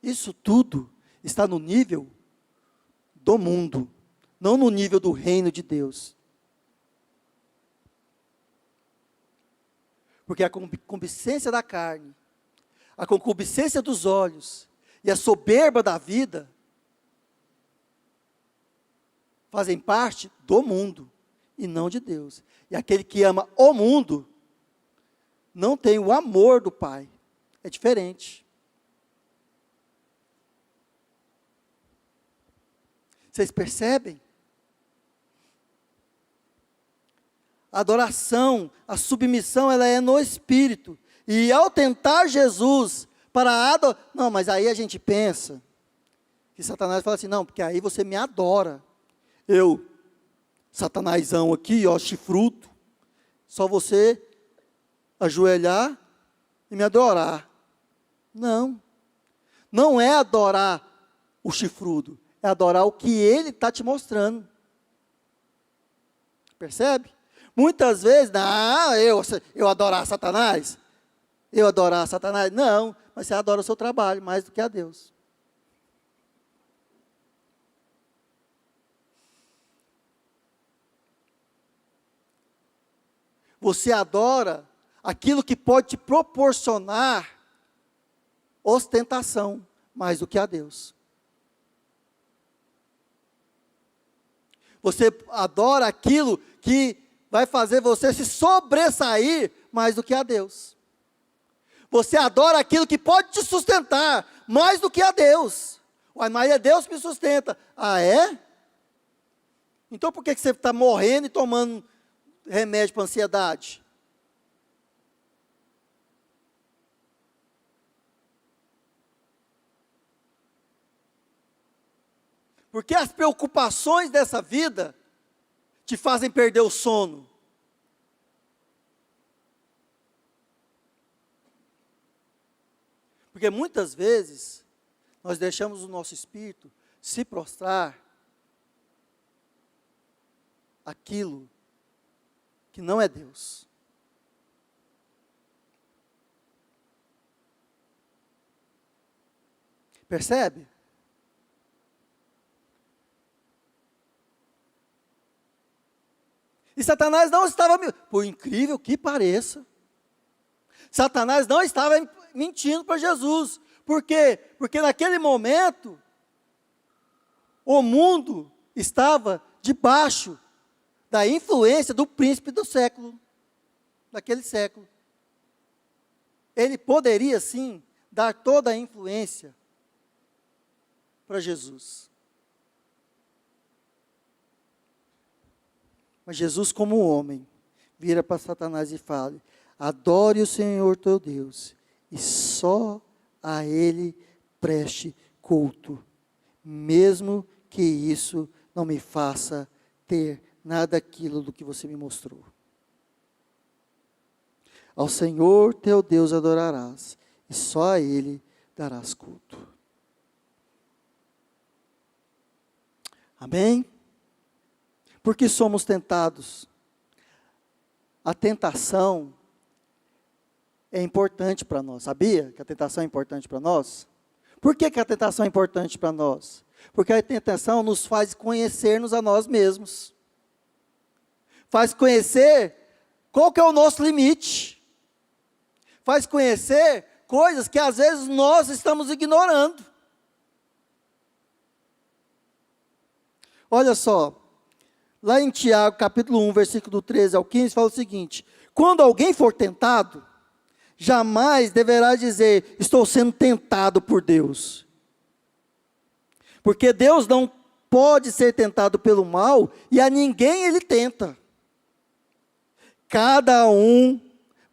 Speaker 1: Isso tudo está no nível do mundo, não no nível do reino de Deus. Porque a concupiscência da carne, a concupiscência dos olhos e a soberba da vida fazem parte do mundo e não de Deus. E aquele que ama o mundo não tem o amor do Pai. É diferente. Vocês percebem? A adoração, a submissão, ela é no espírito. E ao tentar Jesus para adorar, não, mas aí a gente pensa que Satanás fala assim: não, porque aí você me adora. Eu, Satanásão aqui, ó, chifrudo, só você ajoelhar e me adorar. Não, não é adorar o chifrudo, é adorar o que ele está te mostrando. Percebe? Muitas vezes, não, eu adorar Satanás, eu adorar Satanás, não, mas você adora o seu trabalho mais do que a Deus. Você adora aquilo que pode te proporcionar ostentação mais do que a Deus. Você adora aquilo que vai fazer você se sobressair mais do que a Deus. Você adora aquilo que pode te sustentar mais do que a Deus. Uai, mas é Deus que me sustenta. Ah, é? Então por que você está morrendo e tomando remédio para ansiedade? Porque as preocupações dessa vida te fazem perder o sono. Porque muitas vezes nós deixamos o nosso espírito se prostrar aquilo que não é Deus. Percebe? E Satanás não estava, por incrível que pareça, Satanás não estava mentindo para Jesus. Por quê? Porque naquele momento, o mundo estava debaixo da influência do príncipe do século, daquele século. ele poderia sim dar toda a influência para Jesus. Mas Jesus, como homem, vira para Satanás e fala: adore o Senhor teu Deus, e só a Ele preste culto, mesmo que isso não me faça ter nada daquilo do que você me mostrou. Ao Senhor teu Deus adorarás, e só a Ele darás culto. Amém? Porque somos tentados. A tentação é importante para nós. Sabia que a tentação é importante para nós? Por que a tentação é importante para nós? Porque a tentação nos faz conhecermos a nós mesmos. Faz conhecer qual que é o nosso limite. Faz conhecer coisas que às vezes nós estamos ignorando. Olha só, lá em Tiago, capítulo 1, versículo 13 ao 15, fala o seguinte: quando alguém for tentado, jamais deverá dizer, estou sendo tentado por Deus. Porque Deus não pode ser tentado pelo mal, e a ninguém ele tenta. Cada um,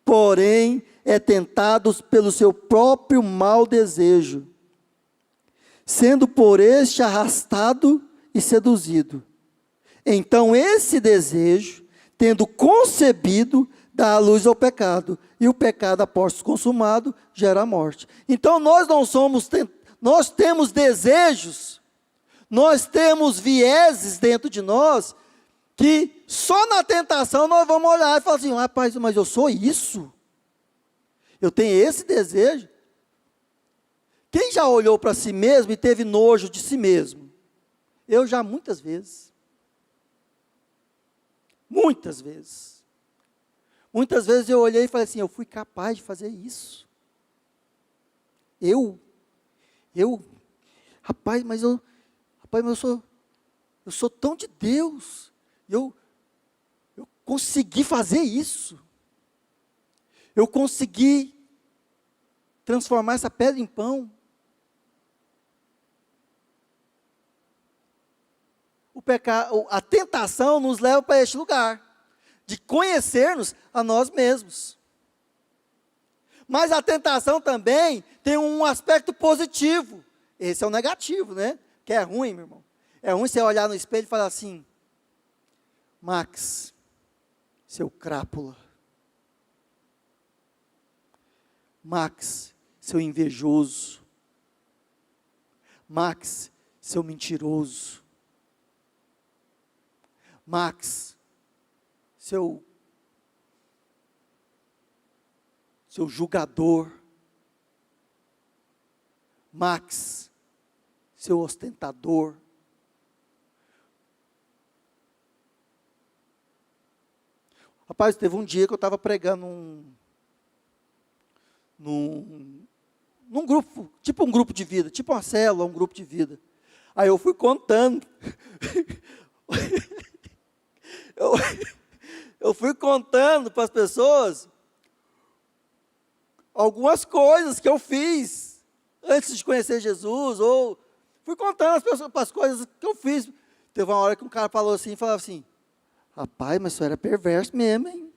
Speaker 1: porém, é tentado pelo seu próprio mau desejo, sendo por este arrastado e seduzido. Então esse desejo, tendo concebido, dá a luz ao pecado, e o pecado, após consumado, gera a morte. Então nós não somos, nós temos desejos, nós temos vieses dentro de nós, que só na tentação nós vamos olhar e falar assim: rapaz, mas eu sou isso? Eu tenho esse desejo? Quem já olhou para si mesmo e teve nojo de si mesmo? Eu já muitas vezes. Muitas vezes. Muitas vezes eu olhei e falei assim: eu fui capaz de fazer isso. Rapaz, mas eu sou tão de Deus. Eu consegui fazer isso. Eu consegui transformar essa pedra em pão. O pecado, a tentação nos leva para este lugar, de conhecermos a nós mesmos. Mas a tentação também tem um aspecto positivo. Esse é o negativo, né? Que é ruim, meu irmão. É ruim você olhar no espelho e falar assim: Max, seu crápula. Max, seu invejoso. Max, seu mentiroso. Max, seu julgador. Max, seu ostentador. Rapaz, teve um dia que eu estava pregando num grupo, tipo um grupo de vida, tipo uma célula, um grupo de vida. Aí eu fui contando. eu fui contando para as pessoas algumas coisas que eu fiz antes de conhecer Jesus, ou fui contando para as coisas que eu fiz. Teve uma hora que um cara falava assim: rapaz, mas isso era perverso mesmo, hein?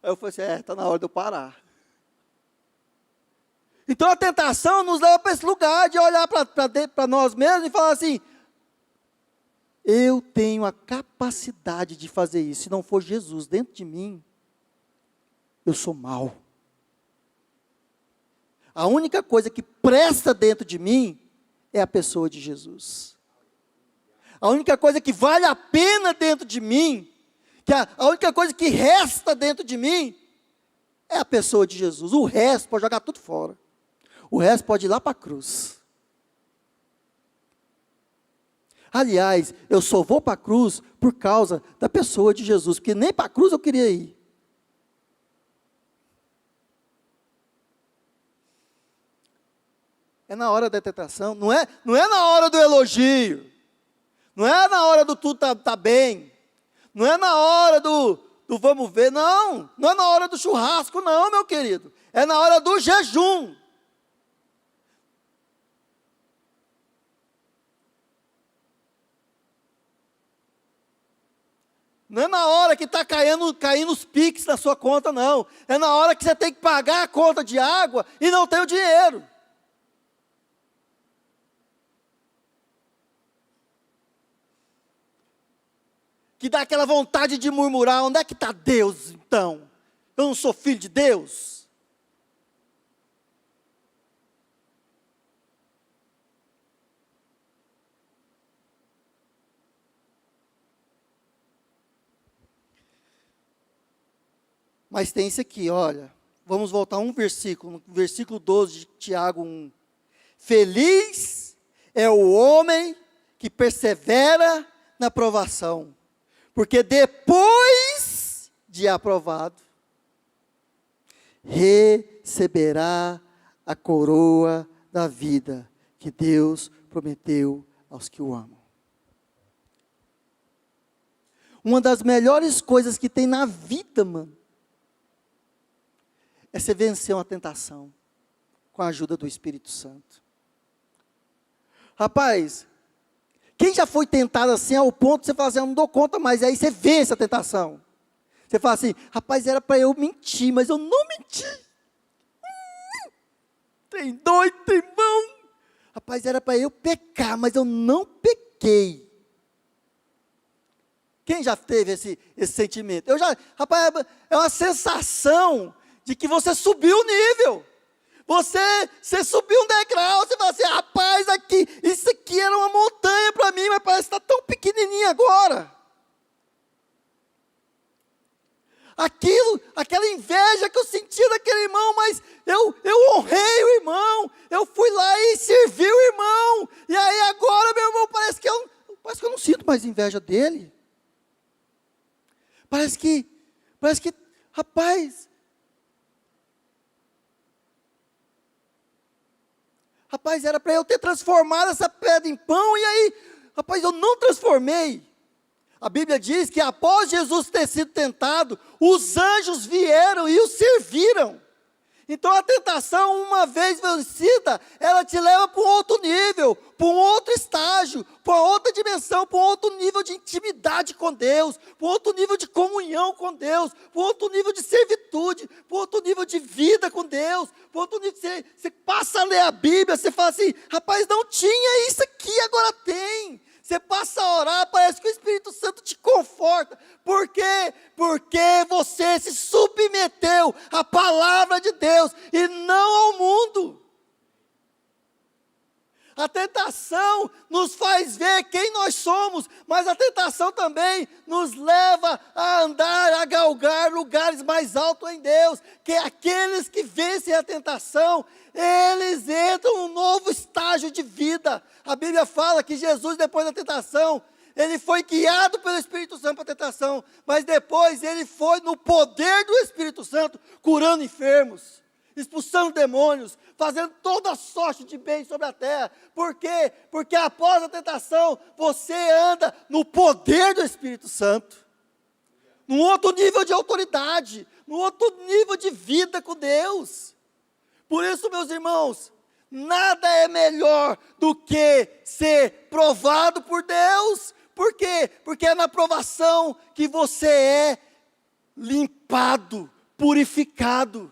Speaker 1: Aí eu falei assim: está na hora de eu parar. Então a tentação nos leva para esse lugar de olhar para nós mesmos e falar assim: eu tenho a capacidade de fazer isso. Se não for Jesus dentro de mim, eu sou mau. A única coisa que presta dentro de mim é a pessoa de Jesus. A única coisa que vale a pena dentro de mim, que a única coisa que resta dentro de mim, é a pessoa de Jesus. O resto pode jogar tudo fora. O resto pode ir lá para a cruz. Aliás, eu só vou para a cruz por causa da pessoa de Jesus, porque nem para a cruz eu queria ir. É na hora da tentação, não é na hora do elogio, não é na hora do tudo tá bem, não é na hora do do vamos ver. Não, não é na hora do churrasco não, meu querido. É na hora do jejum. Não é na hora que está caindo os piques na sua conta, não. É na hora que você tem que pagar a conta de água e não tem o dinheiro. Que dá aquela vontade de murmurar, onde é que está Deus, então? Eu não sou filho de Deus? Mas tem esse aqui, olha, vamos voltar um versículo, no versículo 12 de Tiago 1. Feliz é o homem que persevera na provação, porque depois de aprovado, receberá a coroa da vida que Deus prometeu aos que o amam. Uma das melhores coisas que tem na vida, mano, é você vencer uma tentação com a ajuda do Espírito Santo. Rapaz, quem já foi tentado assim ao ponto de você falar assim, eu não dou conta mais, e aí você vence a tentação. Você fala assim, rapaz, era para eu mentir, mas eu não menti. Tem doido, irmão. Rapaz, era para eu pecar, mas eu não pequei. Quem já teve esse sentimento? Rapaz, é uma sensação de que você subiu o nível. Você subiu um degrau, você fala assim, rapaz, isso aqui era uma montanha para mim, mas parece que está tão pequenininha agora. Aquela inveja que eu sentia daquele irmão, mas eu honrei o irmão, eu fui lá e servi o irmão, e aí agora, meu irmão, parece que eu não sinto mais inveja dele. Parece que, rapaz, era para eu ter transformado essa pedra em pão, e aí, rapaz, eu não transformei. A Bíblia diz que após Jesus ter sido tentado, os anjos vieram e o serviram. Então a tentação, uma vez vencida, ela te leva para um outro nível, para um outro estágio, para outra dimensão, para um outro nível de intimidade com Deus, para um outro nível de comunhão com Deus, para um outro nível de servitude, para um outro nível de vida com Deus, para um outro nível de você passa a ler a Bíblia, você fala assim, rapaz, não tinha isso aqui, agora tem. Você passa a orar, parece que o Espírito Santo te conforta. Por quê? Porque você se submeteu à palavra de Deus e não ao mundo. A tentação nos faz ver quem nós somos, mas a tentação também nos leva a andar, a galgar lugares mais altos em Deus, que aqueles que vencem a tentação, eles entram num novo estágio de vida. A Bíblia fala que Jesus, depois da tentação, ele foi guiado pelo Espírito Santo para a tentação, mas depois ele foi no poder do Espírito Santo, curando enfermos, expulsando demônios, fazendo toda sorte de bem sobre a terra. Por quê? Porque após a tentação, você anda no poder do Espírito Santo, num outro nível de autoridade, num outro nível de vida com Deus. Por isso, meus irmãos, nada é melhor do que ser provado por Deus. Por quê? Porque é na provação que você é limpado, purificado.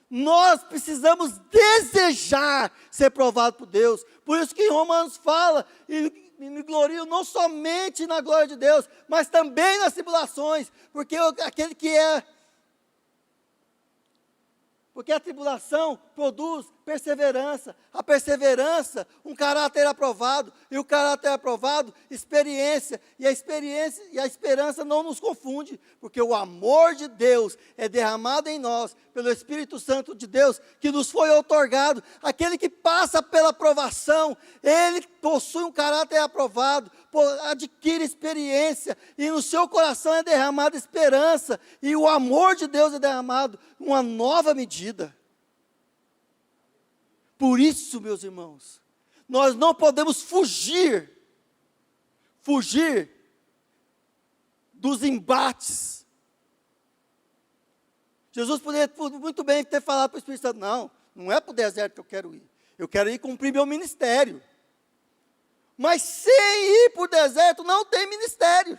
Speaker 1: Nós precisamos desejar ser provado por Deus. Por isso que em Romanos fala, e me glorio não somente na glória de Deus, mas também nas tribulações, porque aquele que é... Porque a tribulação produz perseverança. A perseverança, um caráter aprovado. E o caráter aprovado, experiência. E a esperança não nos confunde. Porque o amor de Deus é derramado em nós, pelo Espírito Santo de Deus, que nos foi outorgado. Aquele que passa pela provação, ele possui um caráter aprovado, adquire experiência, e no seu coração é derramada esperança, e o amor de Deus é derramado, uma nova medida. Por isso, meus irmãos, nós não podemos fugir dos embates. Jesus poderia muito bem ter falado para o Espírito Santo, não é para o deserto que eu quero ir. Eu quero ir cumprir meu ministério. Mas sem ir para o deserto não tem ministério.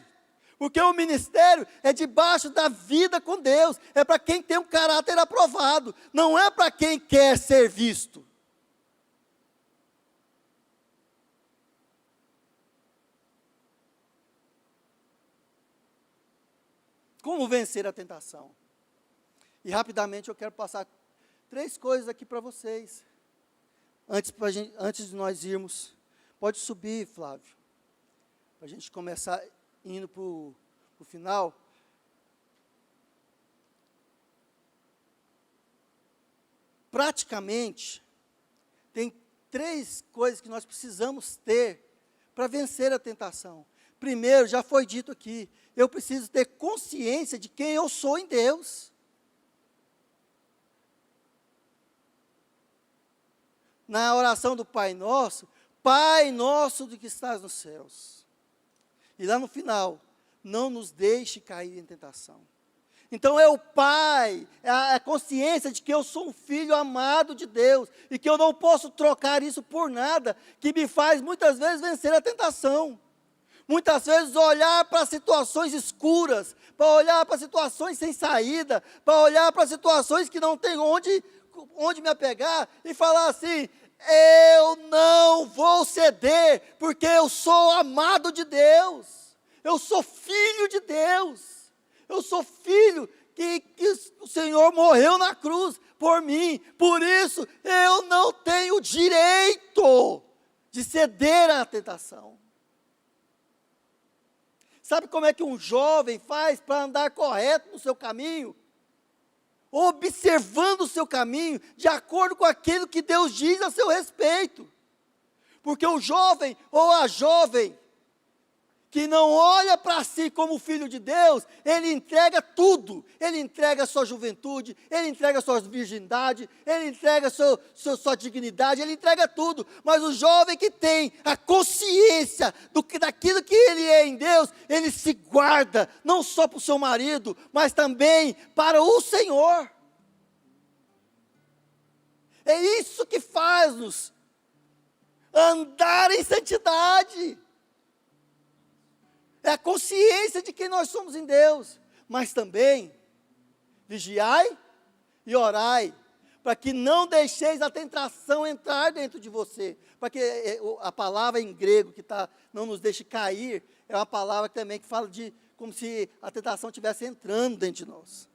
Speaker 1: Porque o ministério é debaixo da vida com Deus. É para quem tem um caráter aprovado. Não é para quem quer ser visto. Como vencer a tentação? E rapidamente eu quero passar 3 coisas aqui para vocês. Antes de nós irmos. Pode subir, Flávio. Para a gente começar indo para o final. Praticamente, tem 3 coisas que nós precisamos ter para vencer a tentação. Primeiro, já foi dito aqui, eu preciso ter consciência de quem eu sou em Deus. Na oração do Pai Nosso, Pai Nosso do que estás nos céus. E lá no final, não nos deixe cair em tentação. Então é o Pai, é a consciência de que eu sou um filho amado de Deus, e que eu não posso trocar isso por nada, que me faz muitas vezes vencer a tentação. Muitas vezes olhar para situações escuras, para olhar para situações sem saída, para olhar para situações que não tem onde me apegar, e falar assim, eu não vou ceder, porque eu sou amado de Deus, eu sou filho de Deus, eu sou filho que o Senhor morreu na cruz por mim, por isso eu não tenho direito de ceder à tentação. Sabe como é que um jovem faz para andar correto no seu caminho? Observando o seu caminho, de acordo com aquilo que Deus diz a seu respeito. Porque o jovem ou a jovem, que não olha para si como filho de Deus, ele entrega tudo. Ele entrega a sua juventude, ele entrega a sua virgindade, ele entrega a sua dignidade, ele entrega tudo. Mas o jovem que tem a consciência daquilo que ele é em Deus, ele se guarda, não só para o seu marido, mas também para o Senhor. É isso que faz-nos andar em santidade. É a consciência de quem nós somos em Deus, mas também vigiai e orai, para que não deixeis a tentação entrar dentro de você, para que a palavra em grego que não nos deixe cair, é uma palavra também que fala de como se a tentação estivesse entrando dentro de nós,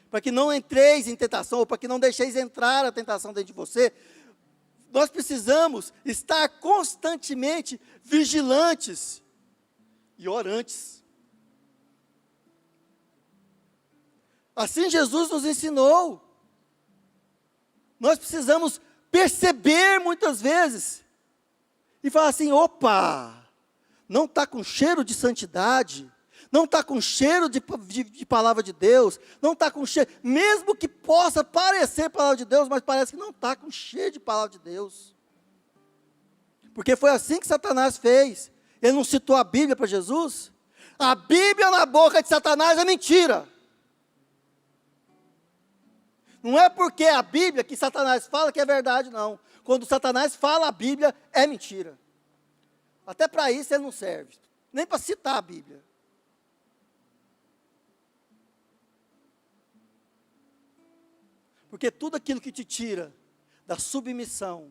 Speaker 1: para que não entreis em tentação, ou para que não deixeis entrar a tentação dentro de você. Nós precisamos estar constantemente vigilantes e orantes. Assim Jesus nos ensinou. Nós precisamos perceber muitas vezes e falar assim, opa, não está com cheiro de santidade, não está com cheiro de palavra de Deus, não está com cheiro, mesmo que possa parecer palavra de Deus, mas parece que não está com cheiro de palavra de Deus. Porque foi assim que Satanás fez. Ele não citou a Bíblia para Jesus? A Bíblia na boca de Satanás é mentira. Não é porque é a Bíblia que Satanás fala que é verdade, não. Quando Satanás fala a Bíblia, é mentira. Até para isso ele não serve. Nem para citar a Bíblia. Porque tudo aquilo que te tira da submissão,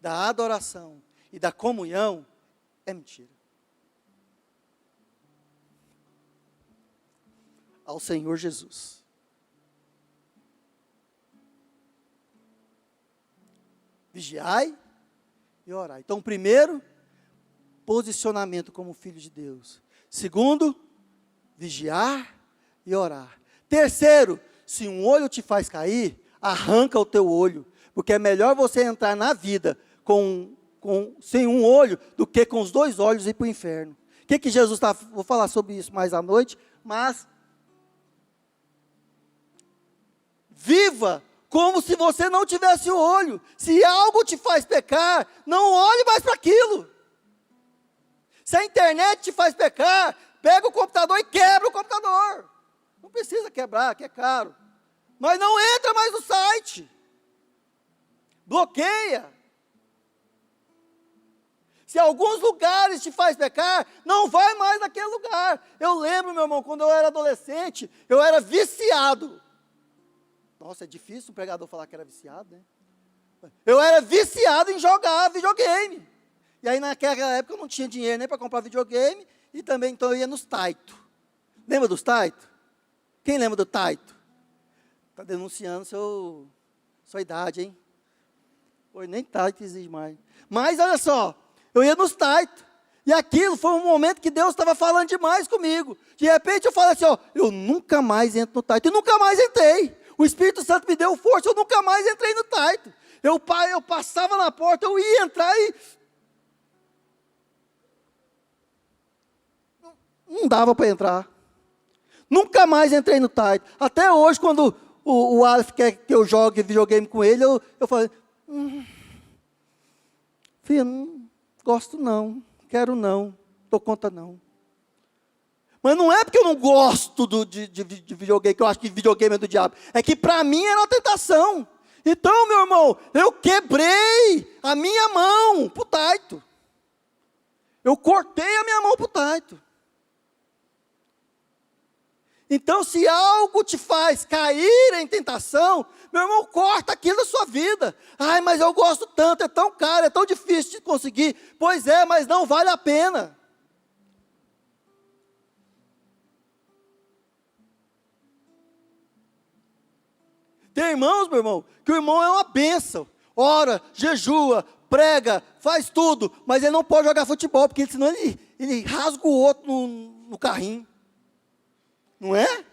Speaker 1: da adoração e da comunhão, é mentira. Ao Senhor Jesus. Vigiai e orai. Então, primeiro, posicionamento como filho de Deus. Segundo, vigiar e orar. Terceiro, se um olho te faz cair, arranca o teu olho, porque é melhor você entrar na vida sem um olho do que com os 2 olhos ir para o inferno. O que Jesus está? Vou falar sobre isso mais à noite, mas viva como se você não tivesse o olho. Se algo te faz pecar, não olhe mais para aquilo. Se a internet te faz pecar, pega o computador e quebra o computador. Não precisa quebrar, que é caro. Mas não entra mais no site. Bloqueia. Se alguns lugares te faz pecar, não vai mais naquele lugar. Eu lembro, meu irmão, quando eu era adolescente, eu era viciado. Nossa, é difícil um pregador falar que era viciado, né? Eu era viciado em jogar videogame. E aí naquela época eu não tinha dinheiro nem para comprar videogame, e também então eu ia nos Taito. Lembra dos Taito? Quem lembra do Taito? Está denunciando sua idade, hein? Hoje nem Taito existe mais. Mas olha só, eu ia nos Taito. E aquilo foi um momento que Deus estava falando demais comigo. De repente eu falei assim, ó, eu nunca mais entro no Taito. E nunca mais entrei. O Espírito Santo me deu força, eu nunca mais entrei no Taito. Eu passava na porta, eu ia entrar e... Não dava para entrar. Nunca mais entrei no Taito. Até hoje, quando o Aleph quer que eu jogue videogame com ele, eu falo, filho, não gosto não, quero não, dou conta não. Mas não é porque eu não gosto de videogame, que eu acho que videogame é do diabo. É que para mim era uma tentação. Então, meu irmão, eu quebrei a minha mão para o Taito. Eu cortei a minha mão para o Taito. Então, se algo te faz cair em tentação, meu irmão, corta aquilo da sua vida. Ai, mas eu gosto tanto, é tão caro, é tão difícil de conseguir. Pois é, mas não vale a pena. Tem irmãos, meu irmão, que o irmão é uma bênção. Ora, jejua, prega, faz tudo, mas ele não pode jogar futebol, porque senão ele rasga o outro no carrinho. Não é?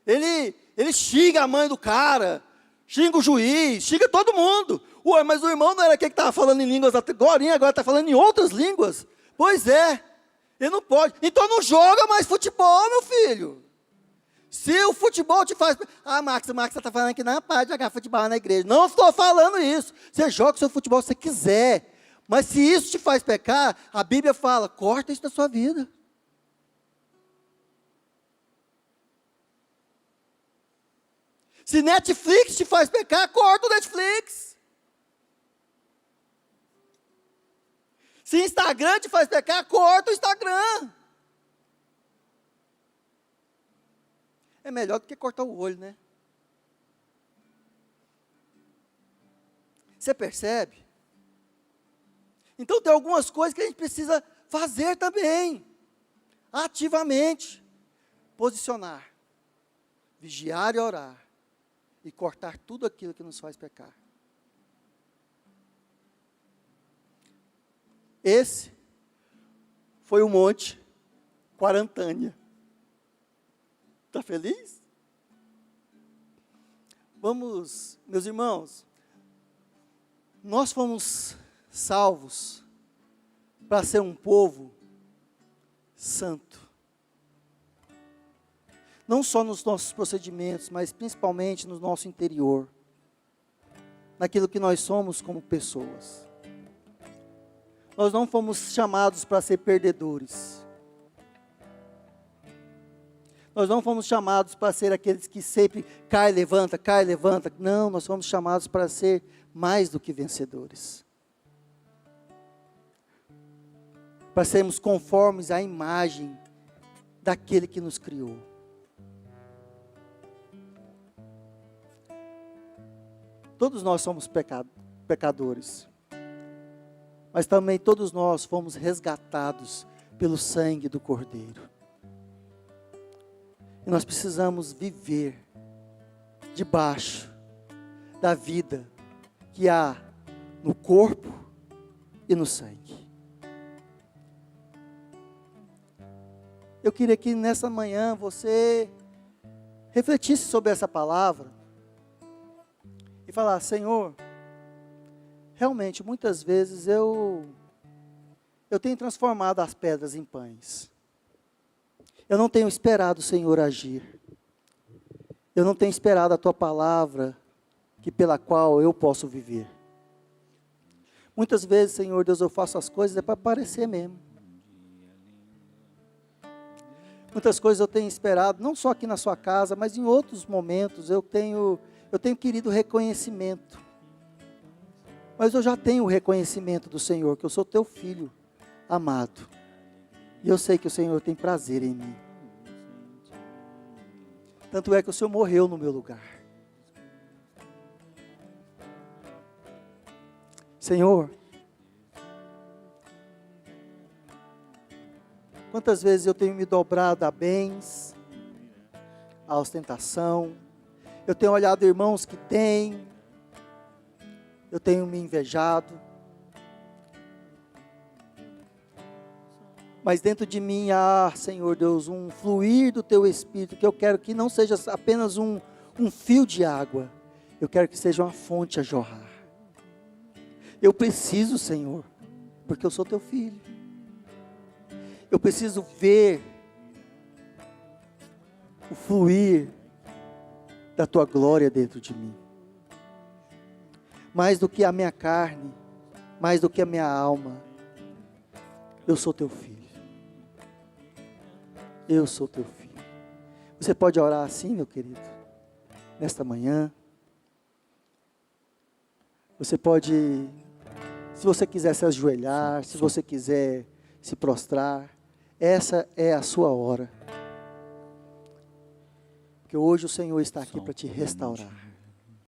Speaker 1: Ele xinga a mãe do cara, xinga o juiz, xinga todo mundo. Ué, mas o irmão não era aquele que estava falando em línguas agora está falando em outras línguas. Pois é, ele não pode. Então não joga mais futebol, meu filho. Se o futebol te faz... Max, você está falando que não pode jogar futebol na igreja. Não estou falando isso. Você joga o seu futebol se você quiser. Mas se isso te faz pecar, a Bíblia fala, corta isso da sua vida. Se Netflix te faz pecar, corta o Netflix. Se Instagram te faz pecar, corta o Instagram. É melhor do que cortar o olho, né? Você percebe? Então tem algumas coisas que a gente precisa fazer também. Ativamente. Posicionar. Vigiar e orar. E cortar tudo aquilo que nos faz pecar. Esse foi o Monte Quarantânia. Está feliz? Vamos, meus irmãos, nós fomos salvos para ser um povo santo. Não só nos nossos procedimentos, mas principalmente no nosso interior. Naquilo que nós somos como pessoas. Nós não fomos chamados para ser perdedores. Nós não fomos chamados para ser aqueles que sempre cai, levanta. Não, nós fomos chamados para ser mais do que vencedores. Para sermos conformes à imagem daquele que nos criou. Todos nós somos pecadores. Mas também todos nós fomos resgatados pelo sangue do Cordeiro. E nós precisamos viver debaixo da vida que há no corpo e no sangue. Eu queria que nessa manhã você refletisse sobre essa palavra e falasse, Senhor, realmente muitas vezes eu tenho transformado as pedras em pães. Eu não tenho esperado o Senhor agir. Eu não tenho esperado a Tua palavra, pela qual eu posso viver. Muitas vezes, Senhor Deus, eu faço as coisas para parecer mesmo. Muitas coisas eu tenho esperado, não só aqui na sua casa, mas em outros momentos eu tenho querido reconhecimento. Mas eu já tenho o reconhecimento do Senhor, que eu sou teu filho amado. E eu sei que o Senhor tem prazer em mim. Tanto é que o Senhor morreu no meu lugar. Senhor, quantas vezes eu tenho me dobrado a bens, a ostentação, eu tenho olhado irmãos que têm, eu tenho me invejado, mas dentro de mim há, Senhor Deus, um fluir do Teu Espírito, que eu quero que não seja apenas um fio de água, eu quero que seja uma fonte a jorrar. Eu preciso, Senhor, porque eu sou Teu filho. Eu preciso ver o fluir da Tua glória dentro de mim. Mais do que a minha carne, mais do que a minha alma, eu sou Teu filho. Eu sou Teu filho. Você pode orar assim, meu querido, nesta manhã. Você pode, se você quiser se ajoelhar, se você quiser se prostrar, essa é a sua hora. Porque hoje o Senhor está aqui para te restaurar.